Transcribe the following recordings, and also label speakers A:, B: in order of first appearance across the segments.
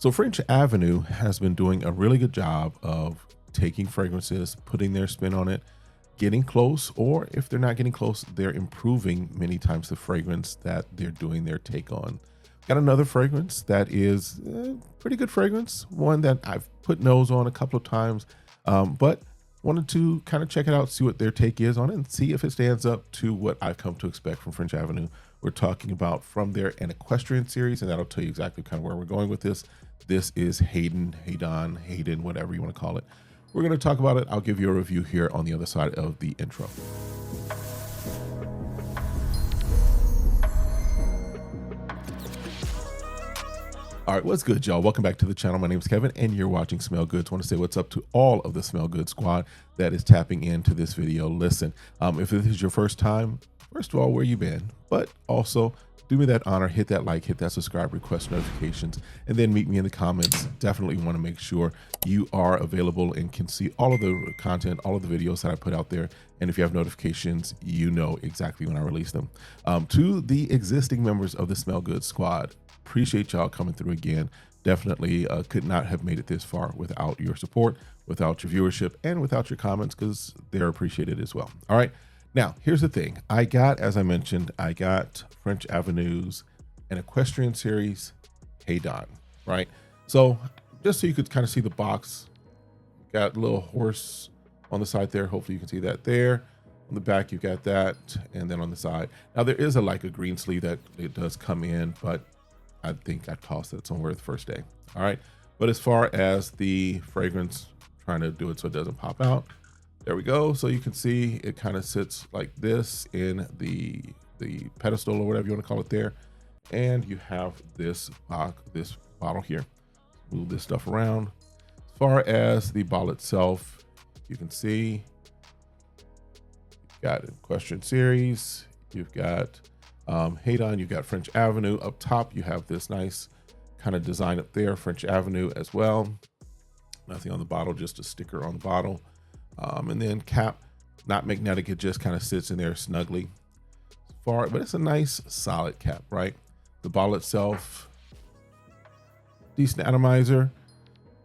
A: So French Avenue has been doing a really good job of taking fragrances, putting their spin on it, getting close, or if they're not getting close, they're improving many times the fragrance that they're doing their take on. Got another fragrance that is pretty good fragrance, one that I've put nose on a couple of times, but wanted to kind of check it out, see what their take is on it, and see if it stands up to what I've come to expect from French Avenue. We're talking about from their An Equestrian series, and that'll tell you exactly kind of where we're going with this. This is Haydan, whatever you want to call it. We're going to talk about it. I'll give you a review here on the other side of the intro. All right, what's good, y'all? Welcome back to the channel. My name is Kevin, and you're watching Smell Goods. I want to say what's up to all of the Smell Good squad that is tapping into this video. Listen, if this is your first time, first of all, where you been? But also, do me that honor, hit that like, hit that subscribe, request notifications, and then meet me in the comments. Definitely want to make sure you are available and can see all of the content, all of the videos that I put out there. And if you have notifications, you know exactly when I release them. To the existing members of the Smell Good squad, appreciate y'all coming through again. Definitely could not have made it this far without your support, without your viewership, and without your comments, because they're appreciated as well. All right. Now, here's the thing. As I mentioned, I got French Avenue's An Equestrian series, Haydan, right? So just so you could kind of see the box, got a little horse on the side there. Hopefully you can see that there. On the back, you've got that, and then on the side. Now, there is a green sleeve that it does come in, but I think I tossed it somewhere the first day. All right. But as far as the fragrance, trying to do it so it doesn't pop out. There we go. So you can see it kind of sits like this in the pedestal or whatever you want to call it there. And you have this bottle here. Move this stuff around. As far as the bottle itself, you can see you've got Equestrian series. You've got Haydan, you've got French Avenue. Up top, you have this nice kind of design up there, French Avenue as well. Nothing on the bottle, just a sticker on the bottle. And then cap, not magnetic, it just kind of sits in there snugly. But it's a nice solid cap, right? The bottle itself, decent atomizer.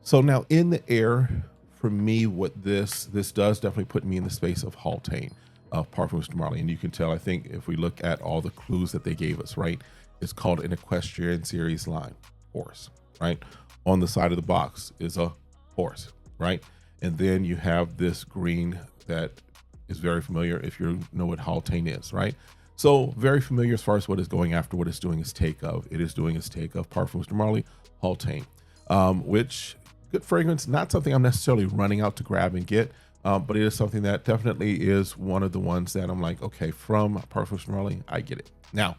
A: So now in the air, for me, what this does definitely put me in the space of Haltane, of Parfums de Marly. And you can tell, I think if we look at all the clues that they gave us, right? It's called an Equestrian series line, horse, right? On the side of the box is a horse, right? And then you have this green that is very familiar if you know what Haltane is, right? So very familiar as far as what is going after, what it's doing its take of. It is doing its take of Parfums de Marly, Haltane, which good fragrance, not something I'm necessarily running out to grab and get, but it is something that definitely is one of the ones that I'm like, okay, from Parfums de Marly, I get it. Now,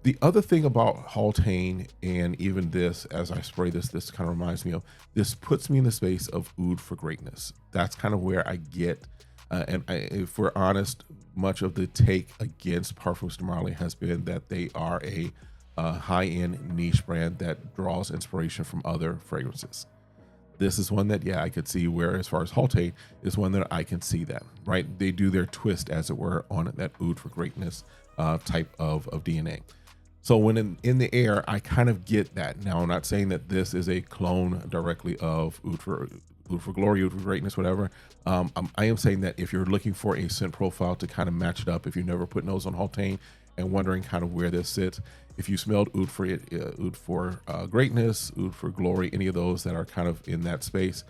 A: the other thing about Haltane, and even this, as I spray this kind of reminds me of, this puts me in the space of oud for greatness. That's kind of where I get, if we're honest, much of the take against Parfums de Marly has been that they are a high-end niche brand that draws inspiration from other fragrances. This is one that, yeah, I could see where, as far as Haltane, is one that I can see that, right? They do their twist, as it were, on that oud for greatness type of DNA. So when in the air, I kind of get that. Now, I'm not saying that this is a clone directly of oud for glory, oud for greatness, whatever. I am saying that if you're looking for a scent profile to kind of match it up, if you've never put nose on Haltane and wondering kind of where this sits, if you smelled oud for greatness, oud for glory, any of those that are kind of in that space,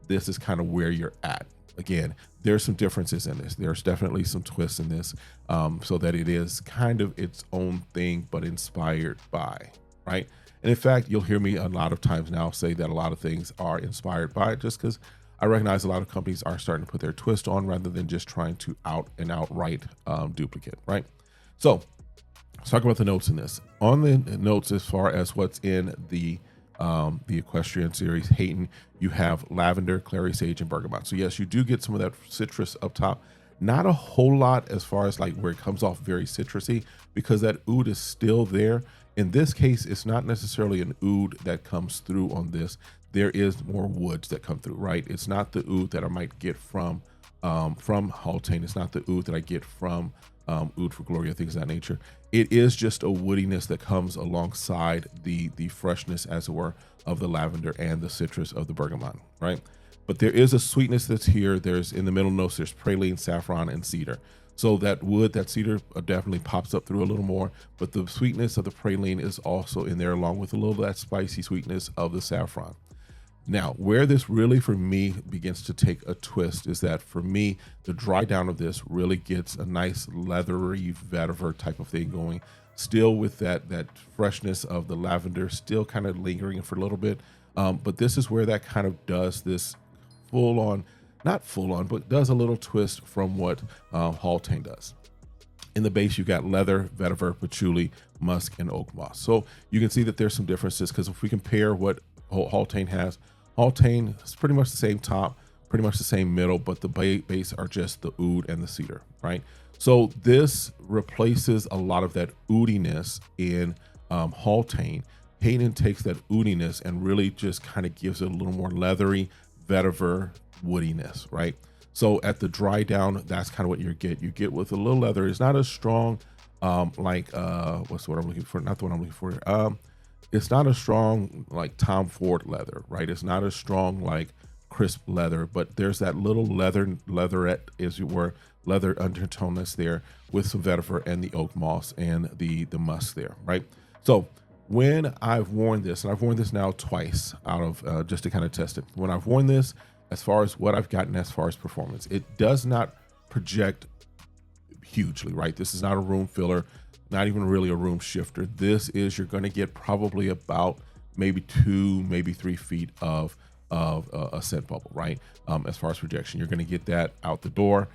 A: this is kind of where you're at. Again, there's some differences in this. There's definitely some twists in this, so that it is kind of its own thing, but inspired by, right? And in fact, you'll hear me a lot of times now say that a lot of things are inspired by it, just because I recognize a lot of companies are starting to put their twist on rather than just trying to outright duplicate, right? So let's talk about the notes in this. On the notes, as far as what's in the Equestrian series, Haydan, you have lavender, clary sage, and bergamot. So yes, you do get some of that citrus up top. Not a whole lot as far as like where it comes off very citrusy, because that oud is still there. In this case, it's not necessarily an oud that comes through on this. There is more woods that come through, right? It's not the oud that I might get from Haltane. It's not the oud that I get from oud for gloria, things of that nature. It is just a woodiness that comes alongside the freshness, as it were, of the lavender and the citrus of the bergamot, right? But there is a sweetness that's here. There's in the middle notes, there's praline, saffron, and cedar. So that wood, that cedar definitely pops up through a little more, but the sweetness of the praline is also in there, along with a little of that spicy sweetness of the saffron. Now, where this really, for me, begins to take a twist is that, for me, the dry down of this really gets a nice leathery vetiver type of thing going, still with that freshness of the lavender, still kind of lingering for a little bit. But this is where that kind of does this full on, not full on, but does a little twist from what Haltane does. In the base, you got leather, vetiver, patchouli, musk, and oak moss. So you can see that there's some differences, because if we compare what Haltane has, Haltane is pretty much the same top, pretty much the same middle, but the base are just the oud and the cedar, right? So this replaces a lot of that oudiness in Haltane. Haydan takes that oudiness and really just kind of gives it a little more leathery, vetiver woodiness, right? So at the dry down, that's kind of what you get with a little leather. It's not as strong like what's the word I'm looking for? Not the one I'm looking for. It's not as strong like Tom Ford leather, right? It's not as strong like crisp leather, but there's that little leatherette, as you were, leather undertone that's there with some vetiver and the oak moss and the musk there, right? So when I've worn this, and I've worn this now twice out of just to kind of test it. When I've worn this, as far as what I've gotten as far as performance, it does not project hugely, right? This is not a room filler, not even really a room shifter. This is, you're going to get probably about maybe 2, maybe 3 feet of a scent bubble, right? As far as projection, you're going to get that out the door,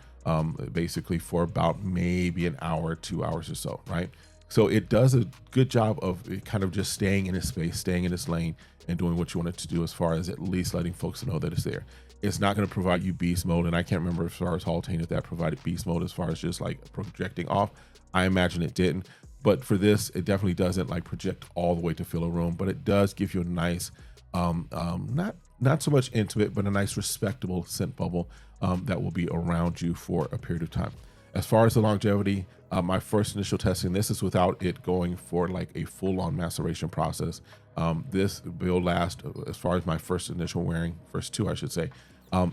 A: basically for about maybe an hour, 2 hours or so, right? So it does a good job of kind of just staying in its space, staying in its lane, and doing what you want it to do, as far as at least letting folks know that it's there. It's not going to provide you beast mode, and I can't remember as far as Haltane if that provided beast mode as far as just like projecting off. I imagine it didn't, but for this, it definitely doesn't like project all the way to fill a room, but it does give you a nice, not so much intimate, but a nice respectable scent bubble that will be around you for a period of time. As far as the longevity, my first initial testing, this is without it going for like a full-on maceration process. This will last, as far as my first initial wearing, first 2, I should say,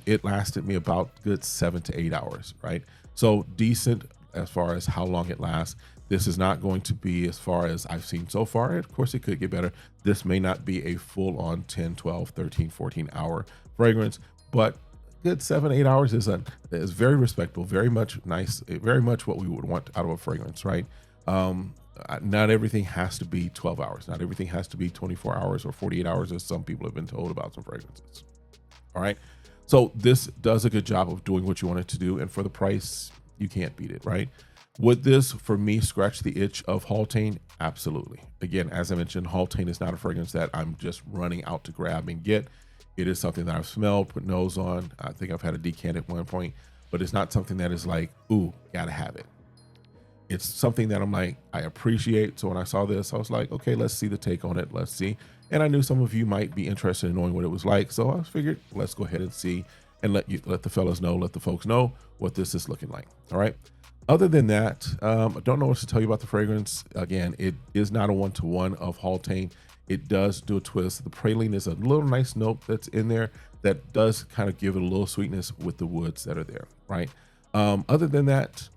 A: it lasted me about good 7 to 8 hours, right? So decent as far as how long it lasts. This is not going to be, as far as I've seen so far, of course it could get better. This may not be a full-on 10, 12, 13, 14 hour fragrance, but good 7, 8 hours is very respectable, very much nice, very much what we would want out of a fragrance, right? Not everything has to be 12 hours. Not everything has to be 24 hours or 48 hours, as some people have been told about some fragrances. All right. So this does a good job of doing what you want it to do. And for the price, you can't beat it, right? Would this, for me, scratch the itch of Haltane? Absolutely. Again, as I mentioned, Haltane is not a fragrance that I'm just running out to grab and get. It is something that I've smelled, put nose on. I think I've had a decant at one point, but it's not something that is like, ooh, gotta have it. It's something that I'm like, I appreciate. So when I saw this, I was like, okay, let's see the take on it. Let's see. And I knew some of you might be interested in knowing what it was like. So I figured, let's go ahead and see and let the fellas know, let the folks know what this is looking like. All right. Other than that, I don't know what to tell you about the fragrance. Again, it is not a one-to-one of Haltane. It does do a twist. The praline is a little nice note that's in there that does kind of give it a little sweetness with the woods that are there, right? Other than that,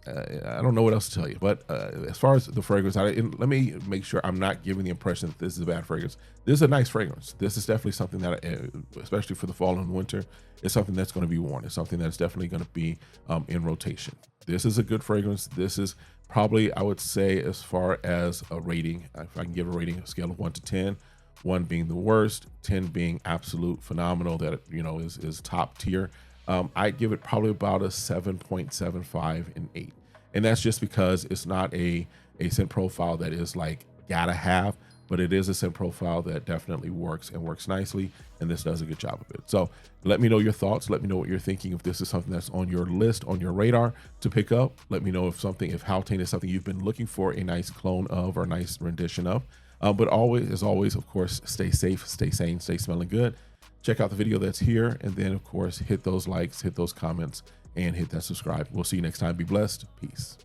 A: I don't know what else to tell you, but as far as the fragrance, let me make sure I'm not giving the impression that this is a bad fragrance. This is a nice fragrance. This is definitely something that, especially for the fall and winter, is something that's going to be worn. It's something that's definitely going to be in rotation. This is a good fragrance. This is probably, I would say, as far as a rating, if I can give a rating, a scale of 1 to 10, 1 being the worst, 10 being absolute phenomenal, that, you know, is top tier. I'd give it probably about a 7.75 and 8. And that's just because it's not a scent profile that is like gotta have, but it is a scent profile that definitely works and works nicely. And this does a good job of it. So let me know your thoughts. Let me know what you're thinking. If this is something that's on your list, on your radar to pick up, let me know if Haltane is something you've been looking for a nice clone of or a nice rendition of. But always, as always, of course, stay safe, stay sane, stay smelling good. Check out the video that's here. And then, of course, hit those likes, hit those comments, and hit that subscribe. We'll see you next time. Be blessed. Peace.